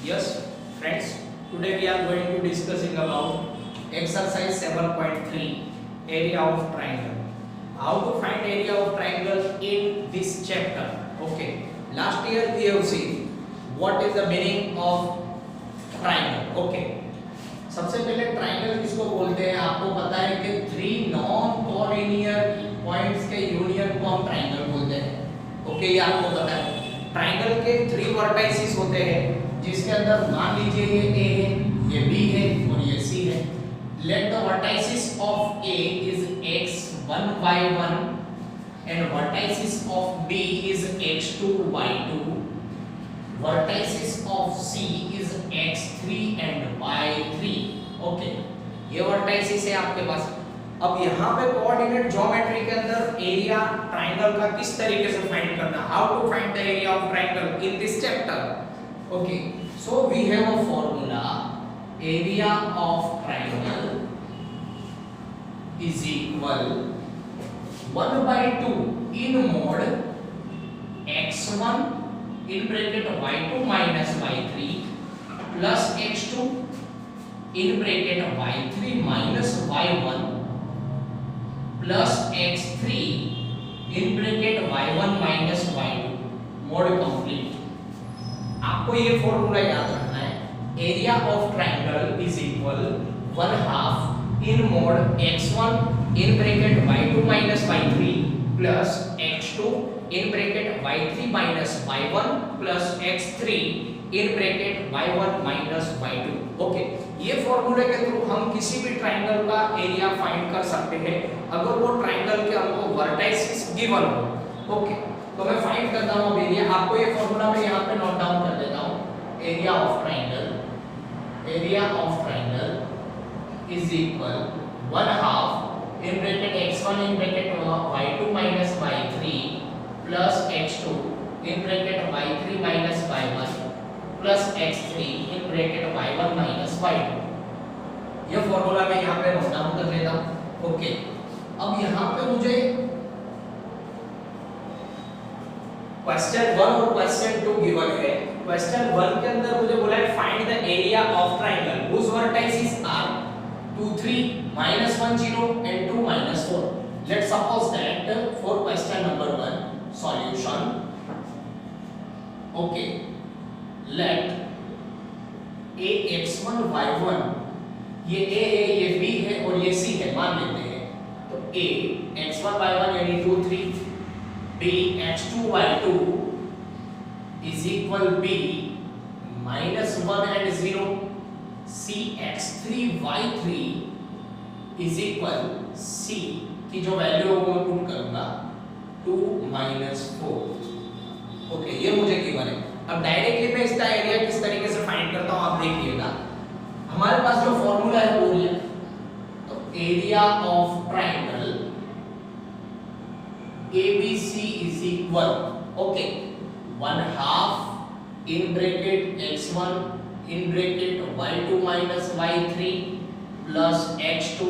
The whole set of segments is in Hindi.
Yes, friends, today we are going to discussing about exercise 7.3 area of triangle. How to find area of triangle in this chapter. Okay, last year we have seen what is the meaning of triangle. Okay, सबसे पहले ट्राइंगल किसको बोलते हैं आपको पता है कि थ्री नॉन कोलिनियर पॉइंट्स के यूनियन को हम ट्राइंगल बोलते हैं। ओके, ये आपको पता है। ट्राइंगल के थ्री वर्टाइसिस होते हैं जिसके अंदर मान लीजिए ये ए है, ये बी है और ये सी है। Let the vertices of A is x1 y1 and vertices of B is x2 y2। Vertices of C is x3 and y3। Okay, ये वर्टाइसिस है आपके पास। अब यहाँ पे कोऑर्डिनेट ज्योमेट्री के अंदर एरिया ट्राइंगल का किस तरीके से फाइंड करना, how to find the area of triangle in this chapter. Okay, so we have a formula, area of triangle is equal 1/2 in mod x1 in bracket y2 minus y3 plus x2 in bracket y3 minus y1 plus x3 in bracket y1 minus y2 mod complete। आपको ये फॉर्मूला याद रखना है, area of triangle is equal 1/2 in mod x1 in bracket y2 minus y3 plus x2 in bracket y3 minus y1 plus x3 in bracket y1 minus y2। Okay, ये फॉर्मूले के थ्रू हम किसी भी ट्राइंगल का एरिया फाइंड कर सकते हैं अगर वो ट्राइंगल के हमको वर्टाइसिस गिवन हो। ओके, तो मैं फाइंड करता हूं अब एरिया। आपको ये फॉर्मूला मैं यहां पे नोट डाउन कर देता हूं। Area of triangle is equal 1/2 in bracket x1 in bracket y2 minus y3 plus x2 in bracket y3 minus y1 plus x3 in bracket y1 minus y2। ये फॉर्मूला मैं यहाँ पे नोट डाउन कर लेता हूँ। ओके, अब यहाँ पे मुझे क्वेश्चन 1 और क्वेश्चन 2 गिवन है। क्वेश्चन 1 के अंदर मुझे बोला है find the area of triangle whose vertices are 2 3 -1 0 and 2 -4। let's suppose that for question number 1 solution, okay, let a x1 y1, ये a है, ये b है और ये c है मान लेते हैं। तो a x1 y1 यानी 2 3, b x2 y2 is equal b -1 and 0, c x3 y3 is equal c की जो वैल्यू होगी मैं पुट करूंगा 2 -4। ओके, ये मुझे गिवन है। अब डायरेक्टली मैं इसका एरिया किस तरीके से फाइंड करता हूं आप देखिएगा। हमारे पास जो फॉर्मूला है वो है, तो area of triangle ABC is equal, okay, 1/2 in bracket x1 in bracket y2 minus y3 plus x2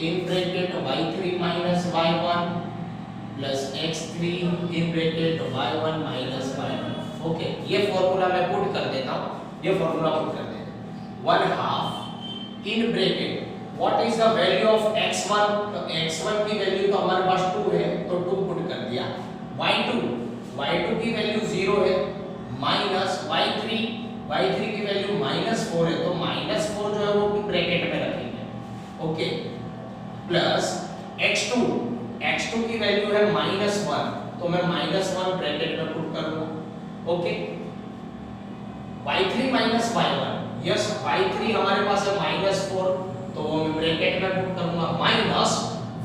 in bracket y3 minus y1 plus x3 in bracket y1 minus y1। Okay, ये फॉर्मूला मैं पुट कर देता हूँ, ये फॉर्मूला पुट कर देते हैं। 1/2 in bracket what is the value of x1, तो x1 की वैल्यू तो हमारे पास 2 है तो 2 पुट कर दिया। y2 की वैल्यू 0 है माइनस y3 की वैल्यू -4 है तो -4 जो है वो ब्रैकेट में रखेंगे। ओके, प्लस x2 की वैल्यू है -1 तो मैं -1 ब्रैकेट में पुट करूंगा। Okay, y3 minus y1, yes y3 हमारे पास है -4 तो वो मैं ब्रैकेट में पुट करूंगा, माइनस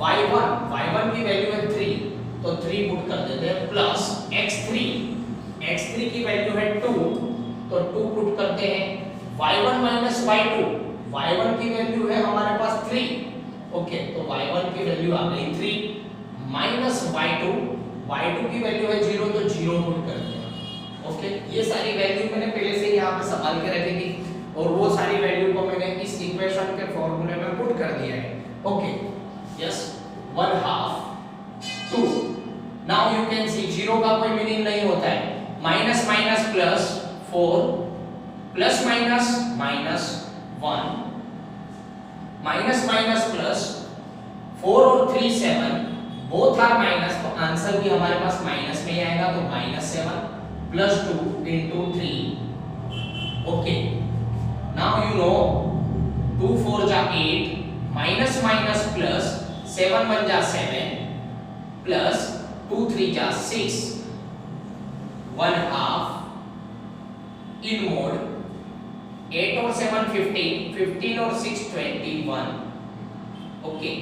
y1 की वैल्यू है 3 तो 3 पुट कर देते हैं, प्लस x3 की वैल्यू है 2 तो 2 पुट करते हैं, y1 minus y1 की वैल्यू है हमारे पास 3। ओके, तो y1 की वैल्यू आ गई 3 माइनस y2 की वैल्यू है 0 तो 0 पुट कर दिया। ओके, ये सारी वैल्यू मैंने पहले से यहाँ पे संभाल के रखी थी और वो सारी वैल्यू को मैंने इस इक्वेशन के फॉर्मूले में पुट कर दिया है। Okay, yes, 1/2 2। Now you can see 0 का कोई मीनिंग नहीं होता है, minus minus plus 4 plus minus minus 1, minus minus plus, 4 और 3 7, बोथ आर माइनस, तो आंसर भी हमारे पास माइनस में ही आएगा, तो -7 plus 2 into 3. Okay, now you know 2 4 जा 8, माइनस माइनस प्लस, 7 1 जा 7 प्लस 2 3 जा 6, 1/2 in mode, 8 और 7 15, 15 और 6 21. ओके,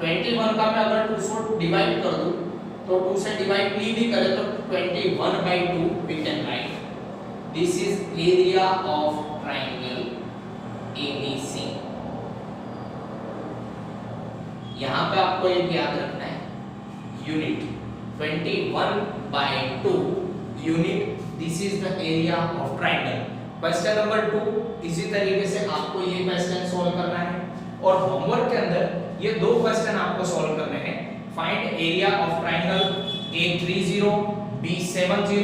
21 का मैं अगर 2 से डिवाइड कर दूं, तो 2 से डिवाइड नहीं भी करे तो 21/2 we can write. This is area of triangle ABC. यहाँ पे आपको एक याद रखना है, unit 21/2 unit, this is the area of triangle. Question number 2, इसी तरीके से आपको ये क्वेश्चन सॉल्व करना है, और होमवर्क के अंदर ये दो क्वेश्चन आपको सॉल्व करने हैं. Find area of triangle A30, B70,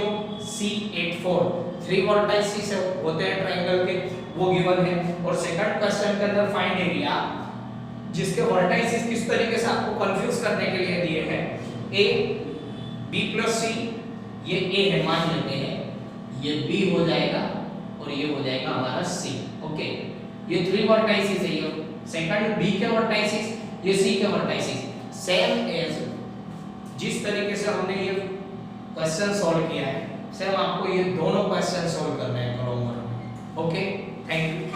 C84. 3 vertices होते हैं ट्राइंगल के, वो गिवन है. और सेकंड क्वेश्चन के अंदर फाइंड एरिया जिसके वर्टाइसिस किस तरीके से आपको कंफ्यूज करने के लिए दिए हैं. A, B plus C, ये A है मान लेते हैं, ये B हो जाएगा और ये हो जाएगा हमारा C. ओके, ये 3 वर्टाइसिस है, ये सेकंड B के वर्टाइसिस, ये C के वर्टाइसिस. सेम एज जिस तरीके से हमने ये क्वेश्चन सॉल्व किया है, सेम आपको ये दोनों क्वेश्चन सॉल्व करने हैं. Okay, thank you.